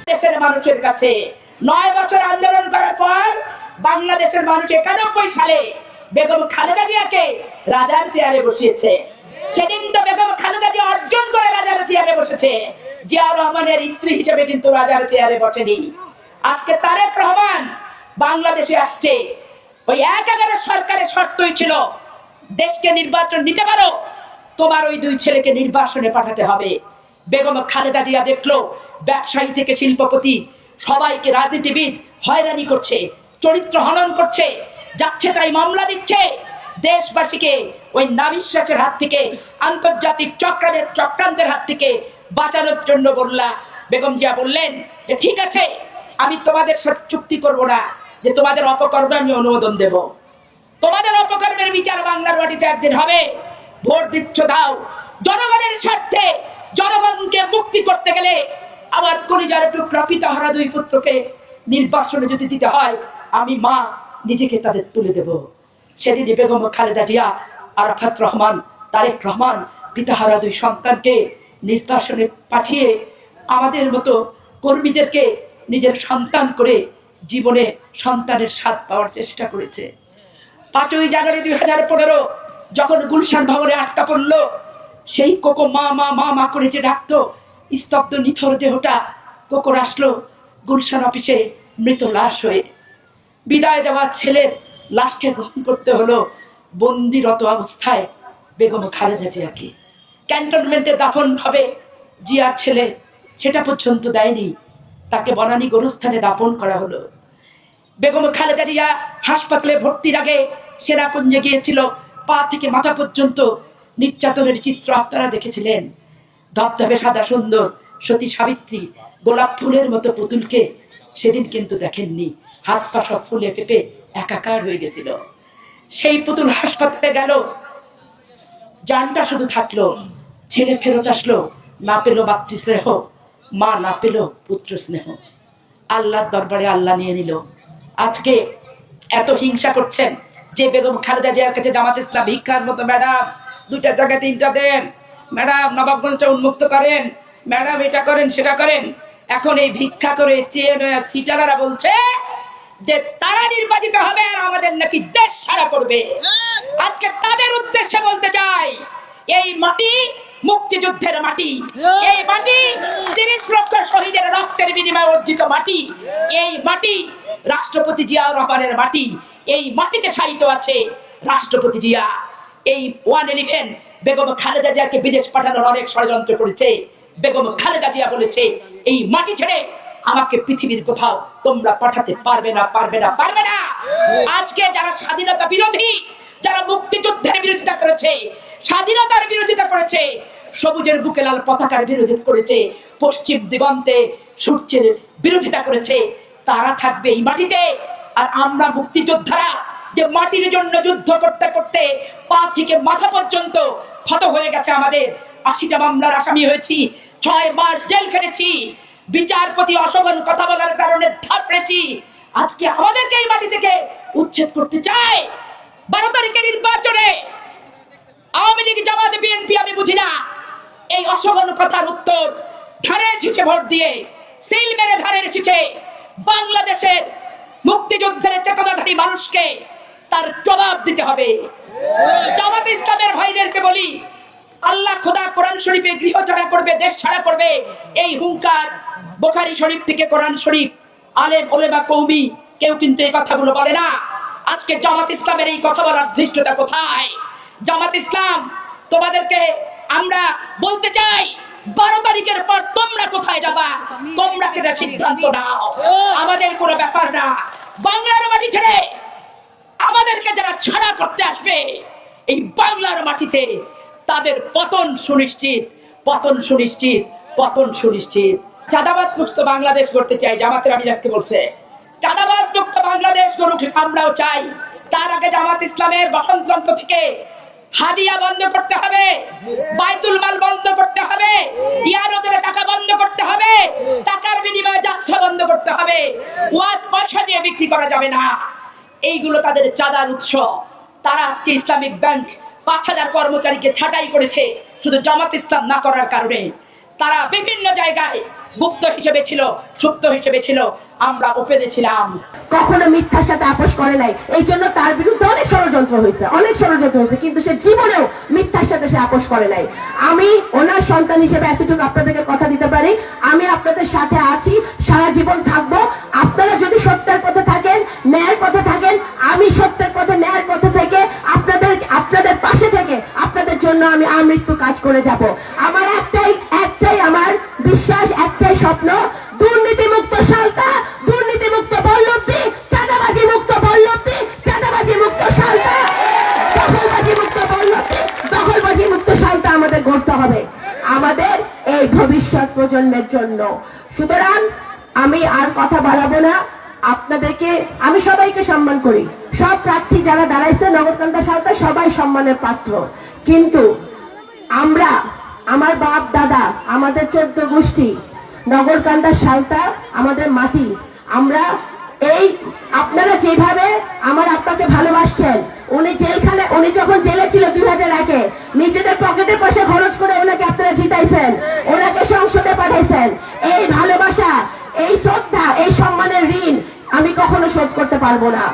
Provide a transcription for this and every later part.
দেশের মানুষের কাছে 9 বছর আন্দোলন করার পর বাংলাদেশের মানুষ 91 সালে বেগম খালেদা জিয়াকে রাজার চেয়ারে বসিয়েছে। সেদিন তো বেগম খালেদা জিয়া অর্জন করে রাজার চেয়ারে বসেছে, জিয়াউর রহমানের স্ত্রী হিসেবে কিন্তু রাজার চেয়ারে বসেনি। আজকে তারেক রহমান বাংলাদেশে আসছে, ওই 11 সরকারের শর্তই ছিল দেশকে নির্বাচন নিতে পারো, তোমার ওই 2 ছেলেকে নির্বাসনে পাঠাতে হবে। বেগম খালেদা জিয়া দেখলো ব্যবসায়ী থেকে শিল্পপতি সবাইকে রাজনীতিবিদ হয়রানি করছে, চরিত্র হনন করছে, যাচ্ছে তাই মামলা দিচ্ছে। দেশবাসীকে ওই নাবিশ্বাসের হাত থেকে, আন্তর্জাতিক চক্রান্তের হাত থেকে বাঁচানোর জন্য বেগম জিয়া বললেন যে ঠিক আছে, আমি তোমাদের সাথে চুক্তি করব না যে তোমাদের অপকর্মে আমি অনুমোদন দেব, তোমাদের অপকর্মের বিচার বাংলার মাটিতে একদিন হবে। ভোট দিচ্ছ দাও, জনগণের স্বার্থে জনগণকে মুক্তি করতে গেলে আমার কলিজার টুকরা পিতাহারা 2 পুত্রকে নির্বাসনে যদি দিতে হয়, আমি মা নিজেকে তাদের তুলে দেব। সেদিনই বেগম খালেদা জিয়া, আরাফাত রহমান, তারেক রহমান পিতাহারা 2 সন্তানকে নির্বাসনে পাঠিয়ে আমাদের মতো কর্মীদেরকে নিজের সন্তান করে জীবনে সন্তানের স্বাদ পাওয়ার চেষ্টা করেছে। 5ই জানুয়ারি 2015 যখন গুলশান ভবনে আটকা পড়ল, সেই কোকো মা মা মা মা করে যে ডাকতো, স্তব্ধ নিথর দেহটা কোকোর আসলো গুলশান অফিসে মৃত লাশ হয়ে। বিদায় দেওয়া ছেলের লাশকে গ্রহণ করতে হলো বন্দিরত অবস্থায় বেগম খালেদা জিয়াকে। ক্যান্টনমেন্টে দাফন হবে জিয়ার ছেলে, সেটা পর্যন্ত দেয়নি, তাকে বনানী গোরস্থানে দাফন করা হলো। বেগম খালেদা জিয়া হাসপাতালে ভর্তির আগে সেরাকুঞ্জে গিয়েছিল, পা থেকে মাথা পর্যন্ত নির্যাতনের চিত্র আপনারা দেখেছিলেন। ধবধবে সাদা সুন্দর সতী সাবিত্রী গোলাপ ফুলের মতো পুতুলকে সেদিন কিন্তু দেখেননি, হাত পা সব ফুলে পেঁপে একাকার হয়ে গেছিল। সেই পুতুল হাসপাতালে গেল, জানটা শুধু থাকলো, ছেলে ফেরত আসলো, না পেল মাতৃস্নেহ, মা না পেল পুত্র স্নেহ। আল্লাহর দরবারে আল্লাহ নিয়ে নিল। আজকে এত হিংসা করছেন যে বেগম খালেদা জিয়ার কাছে জামাত ইসলাম ভিক্ষার মতো, ম্যাডাম 2টা জায়গায় 3টা দেন, ম্যাডাম নবাবগঞ্জটা উন্মুক্ত করেন, ম্যাডাম এটা করেন সেটা করেন। এখন এই ভিক্ষা করে সিটারারা বলছে যে তারা নির্বাচিত হবে আর আমাদের নাকি দেশ ছাড়া করবে। আজকে তাদের উদ্দেশ্যে বলতে চাই, এই মাটি মুক্তিযুদ্ধের মাটি, এই মাটি 30 লক্ষ শহীদের রক্তের বিনিময়ে অর্জিত মাটি, এই মাটি রাষ্ট্রপতি জিয়াউর রহমানের মাটি। এই মাটিতে শায়িত আছে রাষ্ট্রপতি জিয়া। এই 111 বেগম খালেদা জিয়াকে বিদেশ পাঠানোর অনেক ষড়যন্ত্র করেছে। বেগম খালেদা জিয়া বলেছে এই মাটি ছেড়ে আমাকে পৃথিবীর কোথাও তোমরা পাঠাতে পারবে না, পারবে না, পারবে না। আজকে যারা স্বাধীনতা বিরোধী, যারা মুক্তিযুদ্ধের বিরোধিতা করেছে, স্বাধীনতার বিরোধিতা করেছে, সবুজের বুকে লাল পতাকার বিরোধিতা করেছে, পশ্চিম দিগন্তে সূর্যের বিরোধিতা করেছে, তারা থাকবে এই মাটিতে। আর আমরা মুক্তিযোদ্ধারা যে মাটির জন্য যুদ্ধ করতে করতে পা থেকে মাথা পর্যন্ত ক্ষত হয়ে গেছে, আমাদের 80টা মামলার আসামি হয়েছি, 6 মাস জেল খেটেছি, বিচারপতি অশোভন কথা বলার কারণে থাপড়েছি। আজকে আমাদেরকে এই মাটি থেকে উচ্ছেদ করতে চায়। 12 তারিখের নির্বাচনে আওয়ামী লীগ, জামাত, বিএনপি আমি বুঝি না, এই অশোভন কথার উত্তর ধারে ছিটে ভোট দিয়ে সিল মেরে ধারের ছিটে বাংলাদেশের মুক্তিযুদ্ধের চেতনাধারী মানুষকে তার জবাব দিতে হবে। জামাত ইসলামের ভাইদেরকে বলি, আল্লাহ খোদা কোরআন শরীফে গৃহ ছাড়া করবে, দেশ ছাড়া করবে, এই হুঙ্কার বুখারী শরীফ থেকে কোরআন শরীফ, আলেম ওলেমা কওমি কেউ কিন্তু এই কথাগুলো বলে না। আজকে জামাত ইসলামের এই কথা বলার ধৃষ্টতা কোথায়? জামাত ইসলাম, তোমাদেরকে আমরা বলতে চাই, 12 তারিখের পর তোমরা কোথায় যাবা তোমরা সেটা সিদ্ধান্ত নাও, আমাদের কোনো ব্যাপার না। বাংলার মাটি ছেড়ে আমাদেরকে যারা ছাড়া করতে আসবে এই বাংলার মাটিতে, তাদের পতন সুনিশ্চিত, পতন সুনিশ্চিত, পতন সুনিশ্চিত। চাঁদাবাজ মুক্ত বাংলাদেশ করতে চাই, জামাতের আমির আজকে বলছে চাঁদাবাজ মুক্ত বাংলাদেশ গড়ুক, আমরাও চাই। তার আগে জামাত ইসলামের গঠনতন্ত্র থেকে হাদিয়া বন্ধ করতে হবে, বাইতুল মাল বন্ধ করতে হবে, ইয়ারতের টাকা বন্ধ করতে হবে, টাকার বিনিময়ে জালসা বন্ধ করতে হবে, ওয়াজ পয়সা দিয়ে বিক্রি করা যাবে না। এইগুলো তাদের চাঁদার উৎস। তারা আজকে ইসলামিক ব্যাংক 5,000 কর্মচারীকে ছাঁটাই করেছে শুধু জামাত ইসলাম না করার কারণে। তারা বিভিন্ন জায়গায় গুপ্ত হিসেবে ছিল, সুপ্ত হিসেবে ছিল, আমরা ওপেনে ছিলাম। কখনো মিথ্যার সাথে আপোষ করে নাই, এই জন্য তার বিরুদ্ধে অনেক ষড়যন্ত্র হয়েছে, কিন্তু সে জীবনেও মিথ্যার সাথে সে আপোষ করে নাই। আমি ওনার সন্তান হিসেবে এতটুকু আপনাদেরকে কথা দিতে পারি, আমি আপনাদের সাথে আছি, সারা জীবন থাকবো। আপনারা যদি সত্যের পথে থাকেন, ন্যায়ের পথে থাকেন, আমি সত্যের পথে ন্যায়ের পথে থেকে আপনাদের পাশে থেকে আপনাদের জন্য আমি আমৃত্যু কাজ করে যাব। আমার একটাই আমার বিশ্বাস, একটাই স্বপ্ন, দুর্নীতিমুক্ত সালতা, দুর্নীতিমুক্ত বল্লভদী, চাঁদাবাজি মুক্ত বল্লভদী, চাঁদাবাজি মুক্ত সালতা, দখলবাজি মুক্ত বল্লভদী, দখলবাজি মুক্ত সালতা আমাদের গড়তে হবে, আমাদের এই ভবিষ্যৎ প্রজন্মের জন্য। সুতরাং আমি আর কথা বাড়াবো না। আপনাদেরকে আমি সবাইকে সম্মান করি, সব প্রার্থী যারা দাঁড়াইছে নগরকান্দা সালতা সবাই সম্মানের পাত্র, কিন্তু আমরা, আমার বাপ দাদা, আমাদের 14 গোষ্ঠী, নগরকান্দা সালতা আমাদের মাটি। আমরা এই আপনারা যেভাবে আমার আব্বাকে ভালোবাসছেন, উনি যখন জেলে ছিল 2001-এ, নিজেদের পকেটের পয়সা খরচ করে ওনাকে আপনারা জিতাইছেন, ওনাকে সংসদে পাঠাইছেন। এই ভালোবাসা, এই শ্রদ্ধা, এই সম্মানের ঋণ আমি কখনো শোধ করতে পারবো না।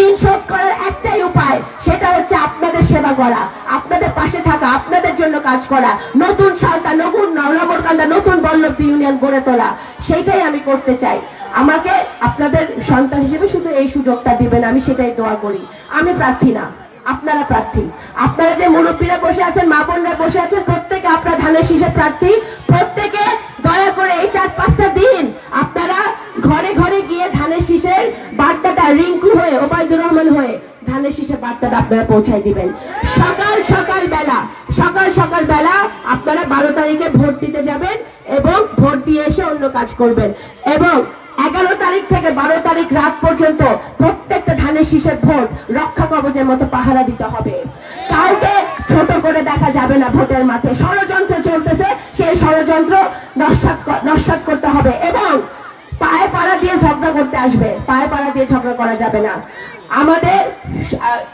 ঋণ শোধ করার একটাই উপায়, সেটা হচ্ছে আপনাদের সেবা করা, আপনাদের পাশে থাকা, আপনাদের জন্য কাজ করা, নতুন সালতা, নগরকান্দা, নতুন বল্লভদী ইউনিয়ন গড়ে তোলা, সেইটাই আমি করতে চাই। আমাকে আপনাদের সন্তান হিসেবে শুধু এই সুযোগটা দিবেন, আমি সেটাই দোয়া করি। আমি প্রার্থী না, আপনারা প্রার্থী। আপনারা যে মুরব্বীরা বসে আছেন, মা বোনরা বসে আছেন, প্রত্যেকে আপনারা ধানের শীষের প্রার্থী। প্রত্যেকে দয়া করে এই 4-5টা দিন আপনারা ঘরে ঘরে গিয়ে ধানের শীষের বার্তাটা রিঙ্কু হয়ে, ওবায়দুর রহমান হয়ে ধানের শীষের বার্তাটা আপনারা পৌঁছাই দিবেন। সকাল বেলা আপনারা 12 তারিখে ভোট দিতে যাবেন এবং ভোট দিয়ে এসে অন্য কাজ করবেন, এবং 11 তারিখ থেকে 12 তারিখ রাত পর্যন্ত প্রত্যেকটা ধানের শীষের ভোট রক্ষা কবচের মতো পাহারা দিতে হবে। কাউকে ছোট করে দেখা যাবে না। ভোটের মাঠে ষড়যন্ত্র চলতেছে, সেই ষড়যন্ত্র নস্যাৎ করতে হবে, এবং পায়ে পাড়া দিয়ে ঝগড়া করতে আসবে, পায়ে পাড়া দিয়ে ঝগড়া করা যাবে না। আমাদের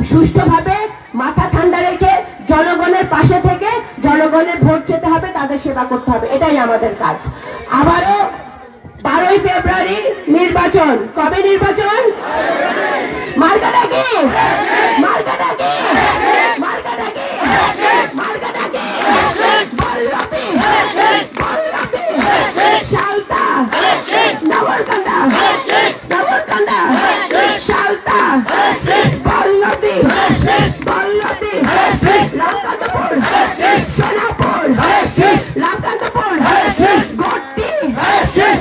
সুষ্ঠুভাবে মাথা ঠান্ডা রেখে জনগণের পাশে থেকে জনগণের ভোট যেতে হবে, তাদের সেবা করতে হবে, এটাই আমাদের কাজ। আবারও 12ই ফেব্রুয়ারি নির্বাচন। কবে নির্বাচন? মার্কাটা কি?